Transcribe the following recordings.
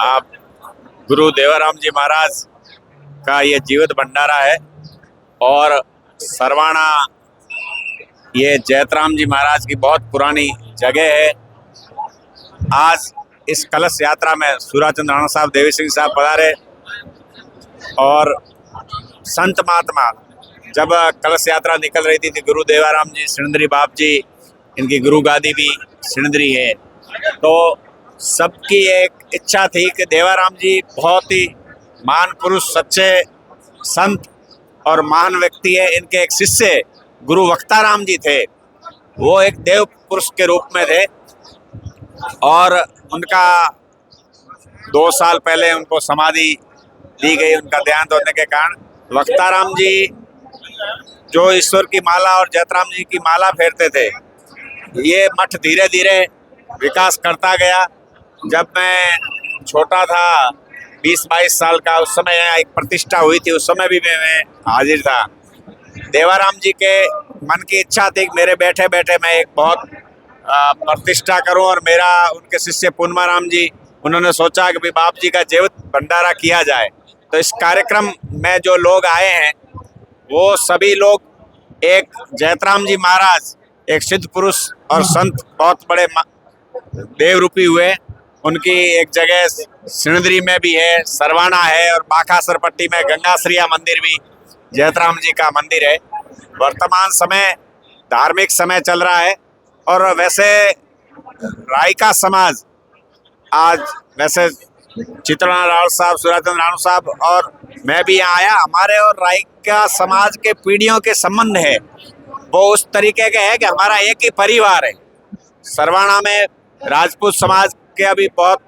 आप गुरु देवाराम जी महाराज का ये जीवित भंडारा है और सरवाणा ये जैतराम जी महाराज की बहुत पुरानी जगह है। आज इस कलश यात्रा में सूर्यचंद्र राणा साहब, देवी सिंह साहब पधारे और संत महात्मा जब कलश यात्रा निकल रही थी गुरु देवाराम जी, सिणधरी बाप जी, इनकी गुरु गादी भी सिणधरी है, तो सबकी एक इच्छा थी कि देवाराम जी बहुत ही महान पुरुष, सच्चे संत और महान व्यक्ति है। इनके एक शिष्य गुरु वक्ताराम जी थे, वो एक देव पुरुष के रूप में थे और उनका 2 साल पहले उनको समाधि दी गई उनका देहांत होने के कारण। वक्ताराम जी जो ईश्वर की माला और जैतराम जी की माला फेरते थे, ये मठ धीरे धीरे विकास करता गया। जब मैं छोटा था, 20-22 साल का, उस समय यहाँ एक प्रतिष्ठा हुई थी, उस समय भी मैं हाजिर था। देवाराम जी के मन की इच्छा थी कि मेरे बैठे बैठे मैं एक बहुत प्रतिष्ठा करूं और मेरा उनके शिष्य पूर्णमाराम जी, उन्होंने सोचा कि भाई बाप जी का जीवित भंडारा किया जाए। तो इस कार्यक्रम में जो लोग आए हैं वो सभी लोग एक जैतराम जी महाराज, एक सिद्ध पुरुष और संत, बहुत बड़े देव रूपी हुए। उनकी एक जगह सिणधरी में भी है, सरवाणा है और बाखासर पट्टी में गंगाश्रिया मंदिर भी जैतराम जी का मंदिर है। वर्तमान समय धार्मिक समय चल रहा है और वैसे रायका समाज आज, वैसे चित्तरंजन राणा साहब, सूर्यचंद्र राणा साहब और मैं भी यहाँ आया, हमारे और रायका समाज के पीढ़ियों के संबंध है वो उस तरीके के है कि हमारा एक ही परिवार है। सरवाणा में राजपूत समाज के अभी बहुत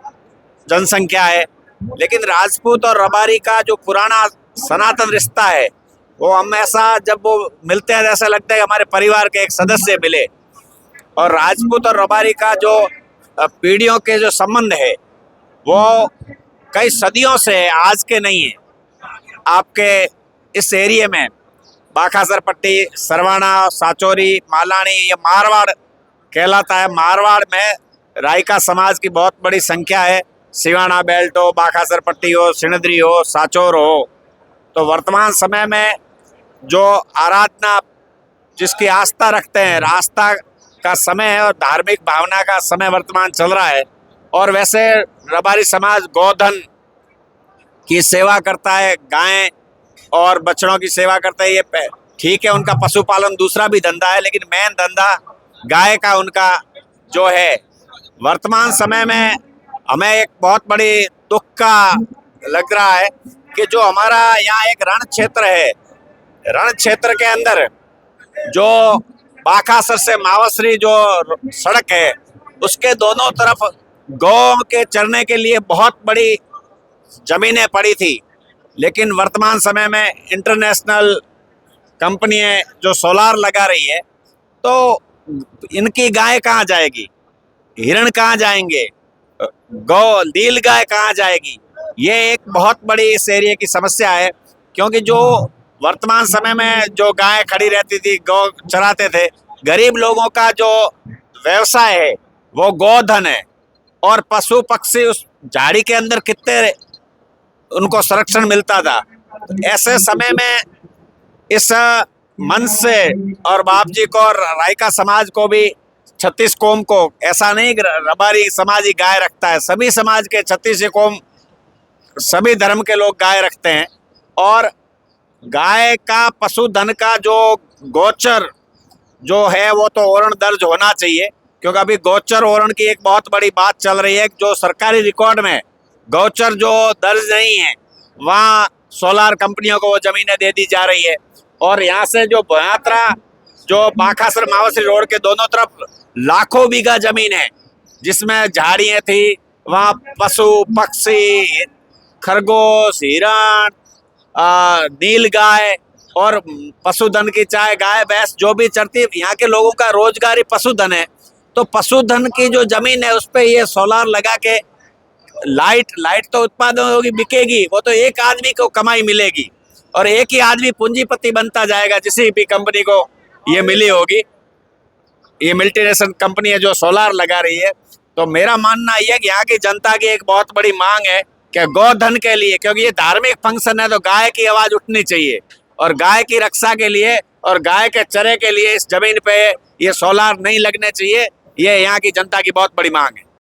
जनसंख्या है, लेकिन राजपूत और रबारी का जो पुराना सनातन रिश्ता है वो हम ऐसा जब वो मिलते हैं ऐसा लगता है हमारे परिवार के एक सदस्य मिले। और राजपूत और रबारी का जो पीढ़ियों के जो संबंध है वो कई सदियों से है, आज के नहीं है। आपके इस एरिया में बाखासर पट्टी, सरवाणा, साचोरी, मालानी, ये मारवाड़ कहलाता है। मारवाड़ में रायका समाज की बहुत बड़ी संख्या है। सिवाना बेल्ट हो, बाखासर पट्टी हो, सिणधरी हो, साचोर हो। तो वर्तमान समय में जो आराधना, जिसकी आस्था रखते हैं, आस्था का समय है और धार्मिक भावना का समय वर्तमान चल रहा है। और वैसे रबारी समाज गोधन की सेवा करता है, गाय और बछड़ों की सेवा करता है। ये ठीक है, उनका पशुपालन दूसरा भी धंधा है, लेकिन मेन धंधा गाय का उनका जो है। वर्तमान समय में हमें एक बहुत बड़ी दुख का लग रहा है कि जो हमारा यहाँ एक रण क्षेत्र है, रण क्षेत्र के अंदर जो बाखासर से मावसरी जो सड़क है उसके दोनों तरफ गौ के चरने के लिए बहुत बड़ी जमीनें पड़ी थी, लेकिन वर्तमान समय में इंटरनेशनल कंपनियां जो सोलार लगा रही है, तो इनकी गाय कहाँ जाएगी, हिरण कहाँ जाएंगे, गौ नील गाय कहाँ जाएगी। ये एक बहुत बड़ी इस एरिया की समस्या है, क्योंकि जो वर्तमान समय में जो गाय खड़ी रहती थी, गौ चराते थे, गरीब लोगों का जो व्यवसाय है वो गोधन है। और पशु पक्षी उस झाड़ी के अंदर कितने उनको संरक्षण मिलता था। ऐसे समय में इस मन से और बाप जी को और रायका समाज को भी, 36 कोम को, ऐसा नहीं कि रबारी समाज ही गाय रखता है, सभी समाज के 36 कोम, सभी धर्म के लोग गाय रखते हैं। और गाय का, पशुधन का जो गोचर जो है वो तो ओरण दर्ज होना चाहिए, क्योंकि अभी गोचर ओरण की एक बहुत बड़ी बात चल रही है। जो सरकारी रिकॉर्ड में गोचर जो दर्ज नहीं है, वहाँ सोलार कंपनियों को वो जमीनें दे दी जा रही है। और यहाँ से जो भयात्रा, जो बाखासर मावसरी रोड के दोनों तरफ लाखों बीघा जमीन है, जिसमें झाड़ियाँ थी, वहाँ पशु पक्षी, खरगोश, हिरण, नील गाय और पशुधन की, चाहे गाय भैंस जो भी चरती, यहाँ के लोगों का रोजगार ही पशुधन है। तो पशुधन की जो जमीन है उस पर ये सोलार लगा के लाइट तो उत्पादन होगी, बिकेगी, वो तो एक आदमी को कमाई मिलेगी और एक ही आदमी पूंजीपति बनता जाएगा। जिसी भी कंपनी को ये मिली होगी, ये मल्टीनेशनल कंपनी है जो सोलार लगा रही है, तो मेरा मानना यह है कि यहाँ की जनता की एक बहुत बड़ी मांग है कि गोधन के लिए, क्योंकि ये धार्मिक फंक्शन है, तो गाय की आवाज उठनी चाहिए और गाय की रक्षा के लिए और गाय के चरे के लिए इस जमीन पे ये सोलार नहीं लगने चाहिए। ये यहाँ की जनता की बहुत बड़ी मांग है।